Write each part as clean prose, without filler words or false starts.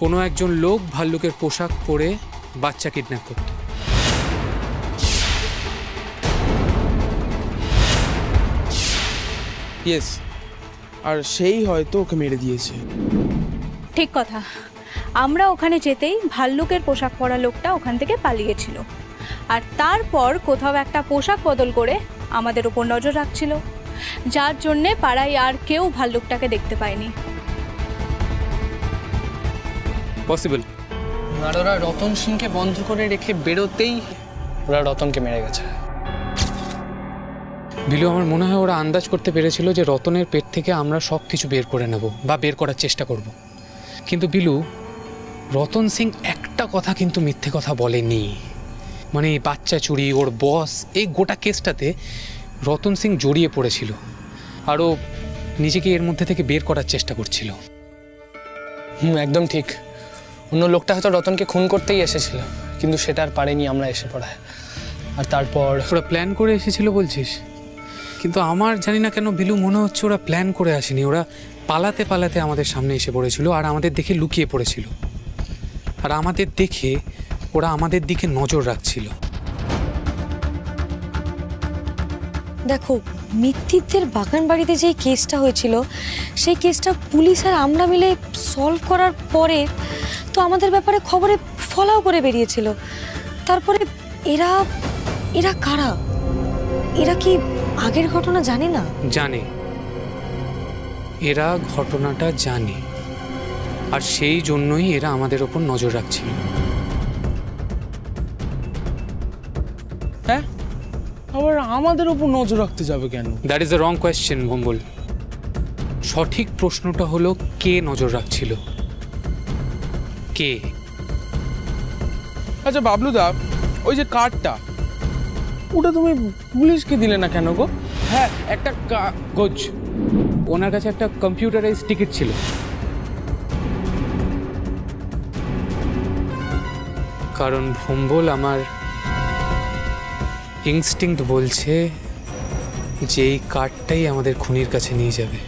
কোনো একজন লোক ভাল্লুকের পোশাক পরে বাচ্চা কিডন্যাপ করত। ইয়েস, আর সেই হয়তো ওকে মেরে দিয়েছে। ঠিক কথা, আমরা ওখানে যেতেই ভাল্লুকের পোশাক পরা লোকটা ওখান থেকে পালিয়েছিল, আর তারপর কোথাও একটা পোশাক বদল করে আমাদের উপর নজর রাখছিল, যার জন্যে পাড়ায় আর কেউ ভাল্লুকটাকে দেখতে পায়নি। পসিবল। আর ওরা রতন সিংকে বন্ধ করে রেখে বেরোতেই ওরা রতনকে মেরে গেছে। বিলু, আমার মনে হয় ওরা আন্দাজ করতে পেরেছিল যে রতনের পেট থেকে আমরা সব কিছু বের করে নেব বা বের করার চেষ্টা করব। কিন্তু বিলু, রতন সিং একটা কথা কিন্তু মিথ্যে কথা বলেনি। মানে বাচ্চা চুরি, ওর বস, এই গোটা কেসটাতে রতন সিং জড়িয়ে পড়েছিল, আর ও নিজেকে এর মধ্যে থেকে বের করার চেষ্টা করছিল। একদম ঠিক। অন্য লোকটা হয়তো রতনকে খুন করতেই এসেছিল, কিন্তু সেটা আর পারেনি, আমরা এসে পড়ায়। আর তারপর ওরা প্ল্যান করে এসেছিল বলছিস? কিন্তু আমার জানি না কেন বিলু, মনে হচ্ছে ওরা প্ল্যান করে আসেনি। ওরা পালাতে পালাতে আমাদের সামনে এসে পড়েছিল আর আমাদের দেখে লুকিয়ে পড়েছিল, আর আমাদের দেখে ওরা আমাদের দিকে নজর রাখছিল। দেখো, মিত্তিরদের বাগান বাড়িতে যে কেসটা হয়েছিল, সেই কেসটা পুলিশ আর আমরা মিলে সলভ করার পরে তো আমাদের ব্যাপারে খবরে ফলাও করে বেরিয়েছিল। তারপরে এরা এরা কারা? এরা কি আগের ঘটনা জানে না? জানে, এরা ঘটনাটা জানে, আর সেই জন্যই এরা আমাদের ওপর নজর রাখছিল। হ্যাঁ, আবার আমাদের উপর নজর রাখতে যাবে কেন? That is the wrong question ভম্বল। সঠিক প্রশ্নটা হলো, কে নজর রাখছিল? কে? আচ্ছা বাবলুদা, ওই যে কার্ডটা, ওটা তুমি পুলিশকে দিলে না কেন গো? হ্যাঁ, একটা কাগজ। ওনার কাছে একটা কম্পিউটারাইজ টিকিট ছিল। কারণ ভম্বল, আমার ইনস্টিংক্ট বলছে যে এই কার্ডটাই আমাদের খুনির কাছে নিয়ে যাবে।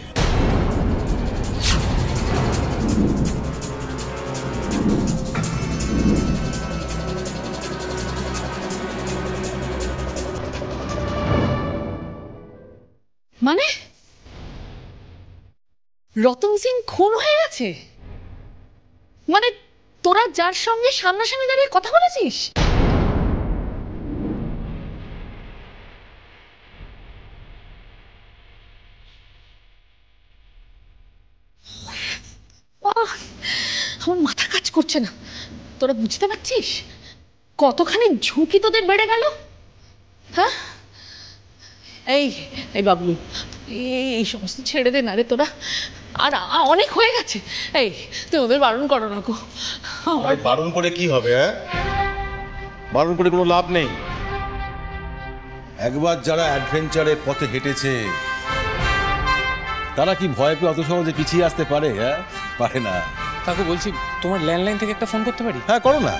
মানে রতন সিং খুন হয়ে গেছে? মানে তোরা যার সঙ্গে সামনাসামনি দাঁড়িয়ে কথা বলেছিস? আমার মাথা কাজ করছে না। তোরা বুঝতে পারছিস কতখানি ঝুঁকি তোদের বেড়ে গেল? হ্যাঁ, এই এই বাবলু, এই সমস্ত ছেড়ে দে না রে তোরা, আর অনেক হয়ে গেছে। এই তুই ওদের বারণ করো না গো। বারণ করে কি হবে? হ্যাঁ, বারণ করে কোনো লাভ নেই। একবার যারা অ্যাডভেঞ্চারের পথে হেঁটেছে তারা কি ভয় পেয়ে অত সহজে পিছিয়ে আসতে পারে? হ্যাঁ, পারে না। কাকু, বলছি তোমার ল্যান্ডলাইন থেকে একটা ফোন করতে পারি? হ্যাঁ, করো না।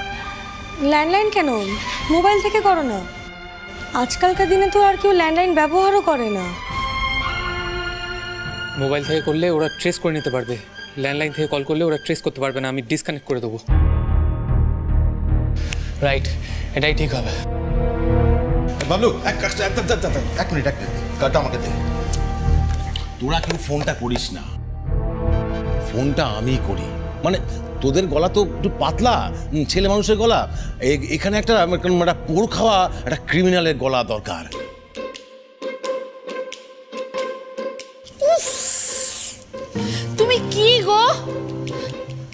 ল্যান্ডলাইন কেন, মোবাইল থেকে করো না। আজকালকার দিনে তো আর কেউ ল্যান্ডলাইন ব্যবহারও করে না। মোবাইল থেকে করলে ওরা ট্রেস করে নিতে পারবে, ল্যান্ডলাইন থেকে কল করলে ওরা ট্রেস করতে পারবে না। আমি ডিসকানেক্ট করে দেবো। রাইট, এটাই ঠিক হবে। বাবলু, এক মিনিট, কার্ডটা আমাকে দে। তোরা কেউ ফোনটা করিস না, ফোনটা আমি করি। মানে তোদের গলা তো একটু পাতলা, ছেলে মানুষের গলা। এখানে একটা পোড় খাওয়া একটা ক্রিমিনালের গলা দরকার। তুমি কি গো,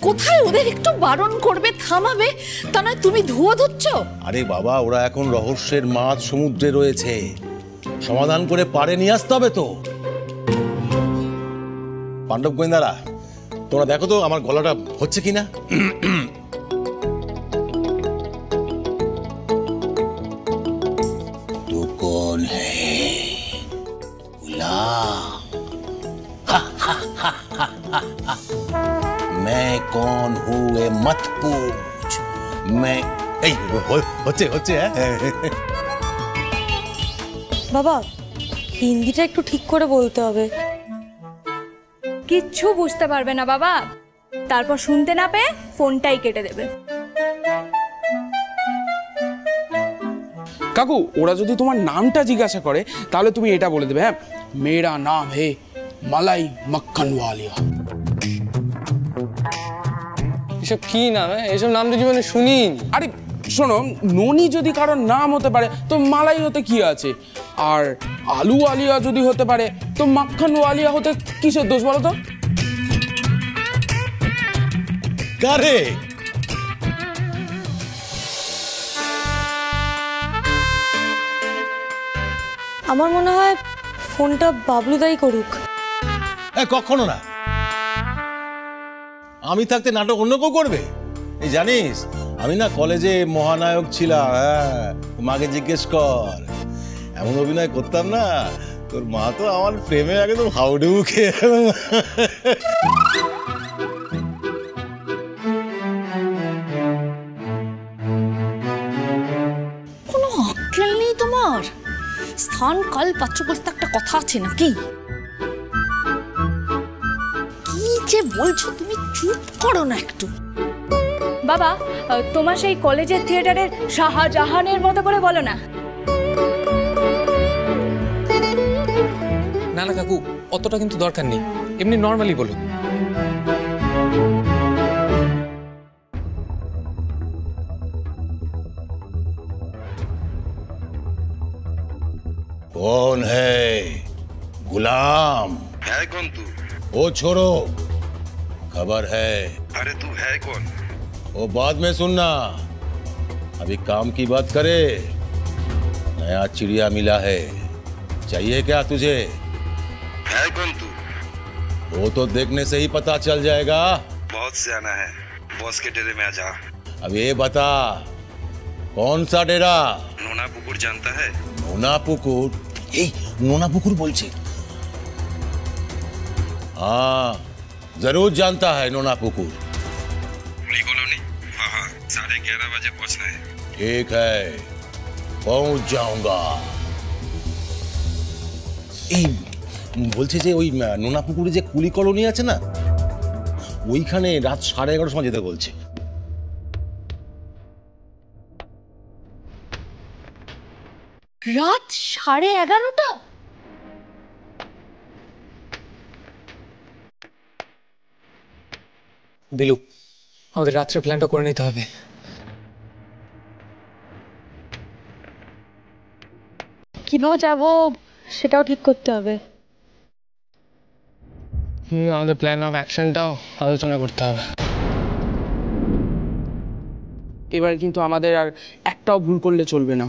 কোথায় ওদের একটু বারণ করবে, থামাবে, তা নয় তুমি ধুয়ো ধুচ্ছ? আরে বাবা, ওরা এখন রহস্যের মাঝ সমুদ্রে রয়েছে, সমাধান করে পারে নিয়ে আসতে হবে তো। পাণ্ডব গোয়েন্দারা, তোমরা দেখো তো আমার গলাটা হচ্ছে কিনা। তো কোন হ্যায় বুলা? मैं कौन हूँ ये मत पूछ, मैं এই হচ্ছে বাবা, হিন্দিটা একটু ঠিক করে বলতে হবে। কিচ্ছু বুঝতে পারবে না বাবা, তারপর শুনতে না পেয়ে ফোনটাই কেটে দেবে। কাকু, ওরা যদি তোমার নামটা জিজ্ঞাসা করে তাহলে তুমি এটা বলে দেবে, হ্যাঁ, মেরা নাম হে মালাই মক্খন ওয়ালিয়া। এসব কি নাম? এসব নাম তো জীবনে শুনি। আরে শোনো, ননি যদি কারোর নাম হতে পারে তো মালাই হতে কি আছে, আর আলু আলিয়া যদি হতে পারে তো মাখন ওয়ালিয়া হতে কিসের দোষ বলো তো? কারে আমার মনে হয় ফোনটা বাবলুদাই করুক। কখনো না, আমি থাকতে নাটক অন্য কেউ করবে? এই জানিস, আমি না কলেজে মহানায়ক ছিলাম। হ্যাঁ, মাকে জিজ্ঞেস কর, এমন অভিনয় করতাম না, তোর মা তো আমার প্রেমে একদম হাউডুবু খেয়ে। কোনো আক্কেল নেই তোমার? স্থান কাল পাচ্ছ বলতে একটা কথা আছে নাকি? কি যে বলছো তুমি, চুপ করো না একটু। বাবা, তোমার সেই কলেজের থিয়েটারের শাহজাহানের মতো করে বলো না। না না কাকু, অতটা কিন্তু দরকার নেই, এমনি নর্মালি বলুন। कौन है? गुलाम है कौन तू? वो छोड़ो, खबर है। अरे तू है कौन? वो बाद में सुनना, अभी काम की बात करे। नया चिड़िया मिला है, चाहिए क्या तुझे? है कौन तू? वो तो देखने से ही पता चल जाएगा। बहुत सियाना है, बॉस के डेरे में आ जा। अब ये बता, कौन सा डेरा? नोना पुकुर जानता है? নোনা পুকুর? এই নোনা পুকুর বলছে? हाँ, जरूर जानता है नोना पुकुर। Police colony? हाँ, 11:30 बजे पहुंचना है। ठीक है, पहुंच जाऊंगा। এই বলছে যে ওই নোনা পুকুরে যে কুলি কলোনি আছে না, ওইখানে রাত 11:30 সময় যেতে বলছে। রাত 11:30? বিলু, আমাদের রাত্রে প্ল্যানটা করে নিতে হবে। কিভাবে যাবো সেটাও ঠিক করতে হবে। আমাদের প্ল্যান অফ অ্যাকশনটাও আলোচনা করতে হবে। এবার কিন্তু আমাদের আর একটাও ভুল করলে চলবে না।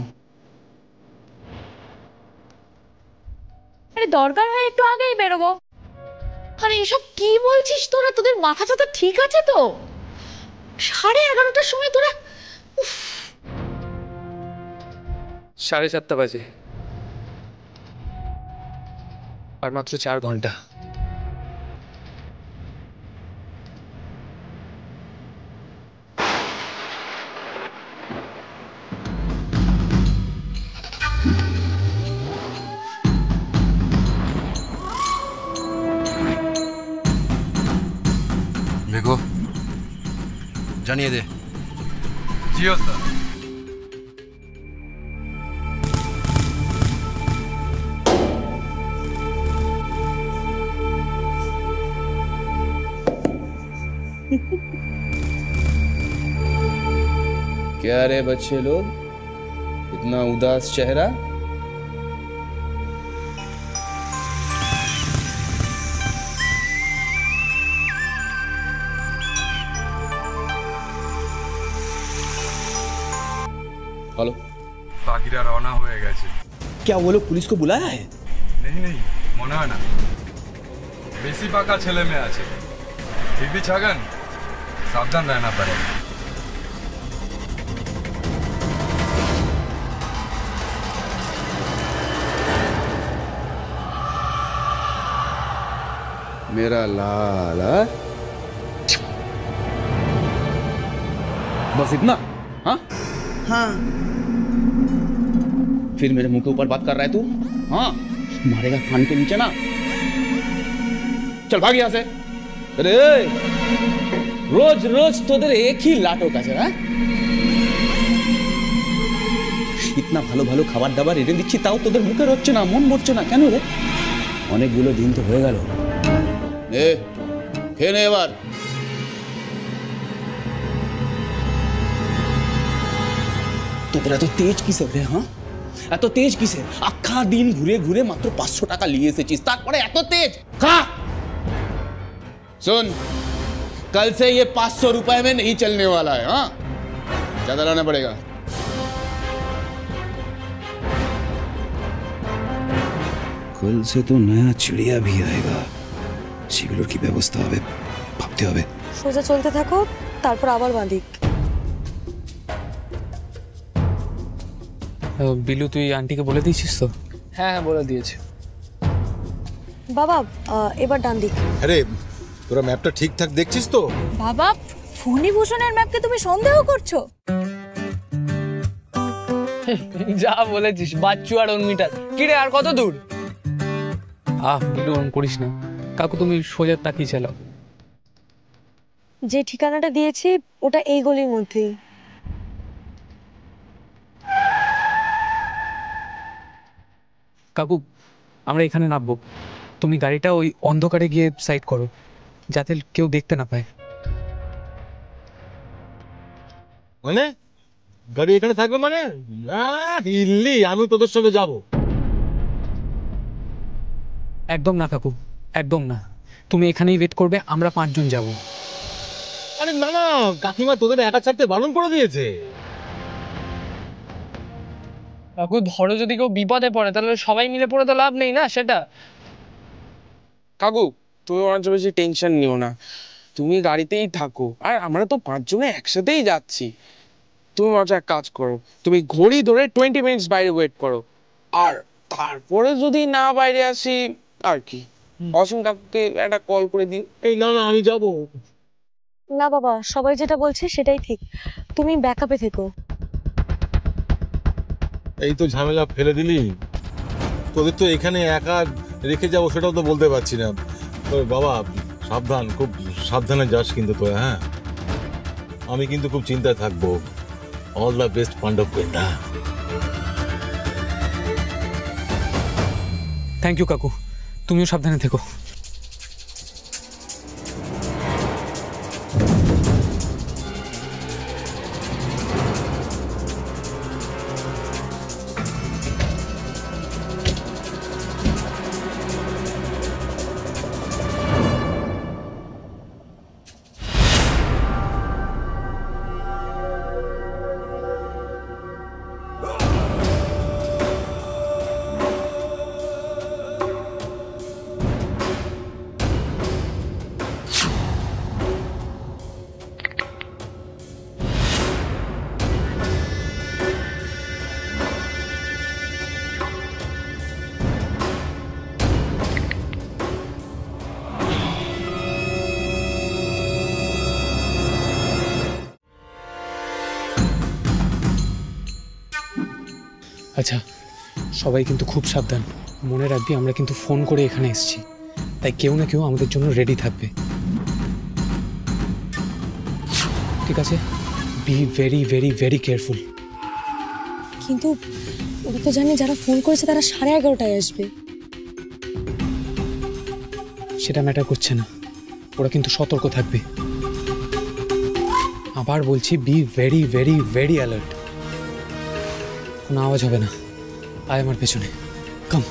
আরে দরকার হয় একটু আগেই বেরোবো। আরে এসব কি বলছিস তোরা? তোদের মাথা চাথা ঠিক আছে তো? 11:30টার সময় তোরা? 4:30 বাজে, আর মাত্র 4 ঘন্টা। देखो, जानिए दे। जियो सर। क्या रे बच्चे लोग, इतना उदास चेहरा? हेलो, बाकीरा रवाना हो गए। क्या वो लोग पुलिस को बुलाया है? नहीं नहीं, मने হয় না। বেশি পাকা ছেলে মেয়ে আছে, দিদি ছাগন, সাবধান रहना पड़ेगा। मेरा लाल, बस इतना? हाँ हाँ, फिर मेरे मुंह के ऊपर बात कर रहा है तू? हाँ, मारेगा कान के नीचे ना। चल भाग यहाँ से। अरे রোজ রোজ তোদের একই লাটক আছে না? ইতনা ভালো ভালো খাবার দাবার এনে দিচ্ছি, তাও তোদের মুখে হচ্ছে না, মন মরছে না কেন রে? অনেকগুলো দিন তো হয়ে গেল। খেয়ে নে এবার। তোদের এত তেজ কিসে রে? হ্যাঁ, এত তেজ কিসে? আখ্খা দিন ঘুরে ঘুরে মাত্র 500 টাকা নিয়ে এসেছিস, তারপরে এত তেজ? খা। सुन, कल से ये 500 रुपए में नहीं चलने वाला है। हाँ, ज्यादा लाना पड़ेगा। कल से तो नया चिड़िया भी आएगा, সেগুলোর কি ব্যবস্থা হবে ভাবতে হবে। সোজা চলতে থাকো, তারপর আবার বাঁদিক। বিলু, তুই আন্টিকে বলে দিয়েছিস তো? হ্যাঁ বলে দিয়েছি। বাবা এবার ডান দিক। আরে তোরা ম্যাপটা ঠিকঠাক দেখছিস তো? বাবা, ফণিভূষণের ম্যাপকে তুমি সন্দেহ করছো? যা বলেছিস, বাচ্চু আর অন্মিটার। কিরে আর কত দূর? বিলু ওরম করিস না। কাকু তুমি সোজা তাকিয়ে চালাও। যে ঠিকানাটা দিয়েছি ওটা এই গলির মধ্যেই। কাকু, আমরা এখানে নামবো। তুমি গাড়িটা ওই অন্ধকারে গিয়ে সাইড করো, যাতে কেউ দেখতে না পায়। মানে গাড়ি এখানে থাকবে মানে? দিল্লি, আমি তোদের সঙ্গে যাব। একদম না কাকু, একদম না। তুমি এখানেই ওয়েট করবে, আমরা 5 জন যাব। আরে না না, কাকিমা তোদের একা ছাড়তে বারণ করে দিয়েছে। কাকু ধরো যদি কেউ বিপদে পড়ে তাহলে সবাই মিলে পড়ে তো লাভ নেই না সেটা। কাকু, তুমি অনেক বেশি টেনশন নিও না, তুমি গাড়িতেই থাকো। আর আমরা তো 5 জনে একসাথেই যাচ্ছি। তুমি মজা এক কাজ করো, তুমি ঘড়ি ধরে 20 মিনিটস বাইরে ওয়েট করো, আর তারপরে যদি না বাইরে আসি আর কি, অসীম কাকুকে একটা কল করে দিন। এই না না, আমি যাব না বাবা, সবাই যেটা বলছে সেটাই ঠিক, তুমি ব্যাকআপে থেকো। এই তো ঝামেলা ফেলে দিলি। তোদের তো এখানে একা রেখে যাবো সেটাও তো বলতে পারছি না। তবে বাবা সাবধান, খুব সাবধানে যাস কিন্তু তোরা। হ্যাঁ, আমি কিন্তু খুব চিন্তায় থাকবো। অল দ্য বেস্ট পাণ্ডব গোয়েন্দা। থ্যাংক ইউ কাকু, তুমিও সাবধানে থেকো। আচ্ছা, সবাই কিন্তু খুব সাবধান। মনে রাখবি আমরা কিন্তু ফোন করে এখানে এসেছি, তাই কেউ না কেউ আমাদের জন্য রেডি থাকবে, ঠিক আছে? Be very very very careful. কিন্তু ওরা তো জানে যারা ফোন করেছে তারা 11:30টায় আসবে। সেটা ম্যাটার করছে না, ওরা কিন্তু সতর্ক থাকবে। আবার বলছি, be very very very alert. কোনো আওয়াজ হবে না। আয় আমার পেছনে, কাম।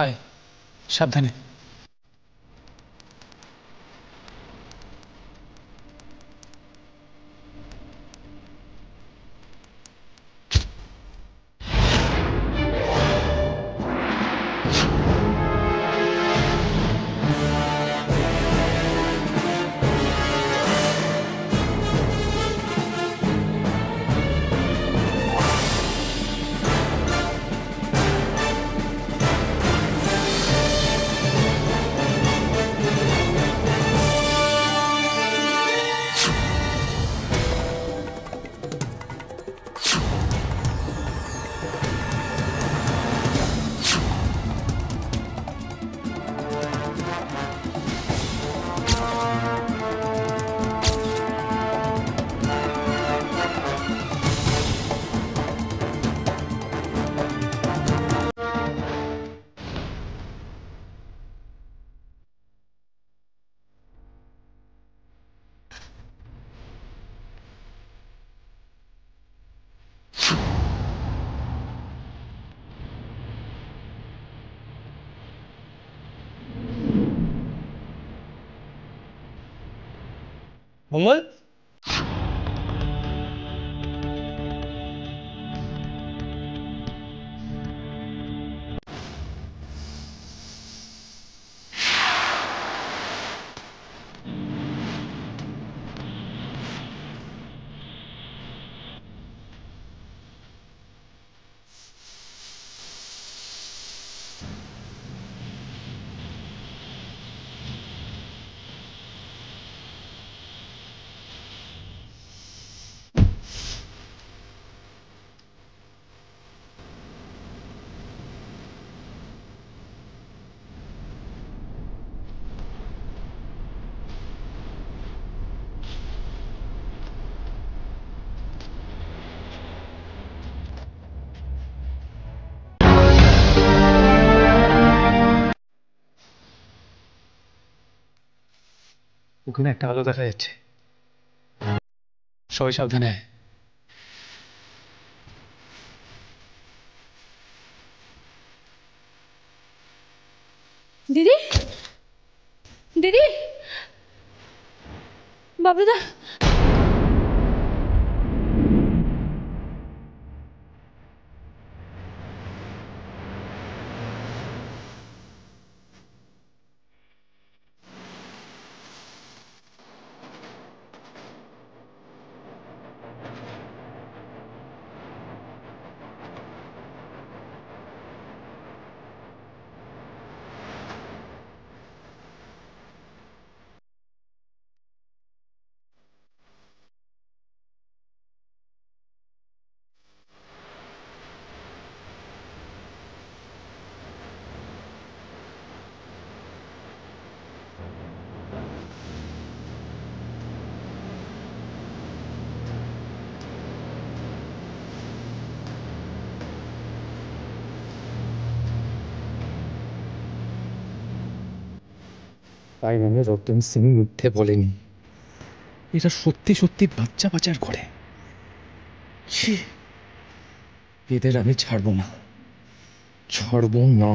আয়, সাবধানে। মঙ্গল, ওখানে একটা আলো দেখা যাচ্ছে। সবাই সাবধানে আয়। দিদি, দিদি, বাবলুদা, তাই মানে রতন সিং মিথ্যে বলেনি, এটা সত্যি সত্যি বাচ্চা পাচার করে। ছি, এদের আমি ছাড়বো না, ছাড়বো না।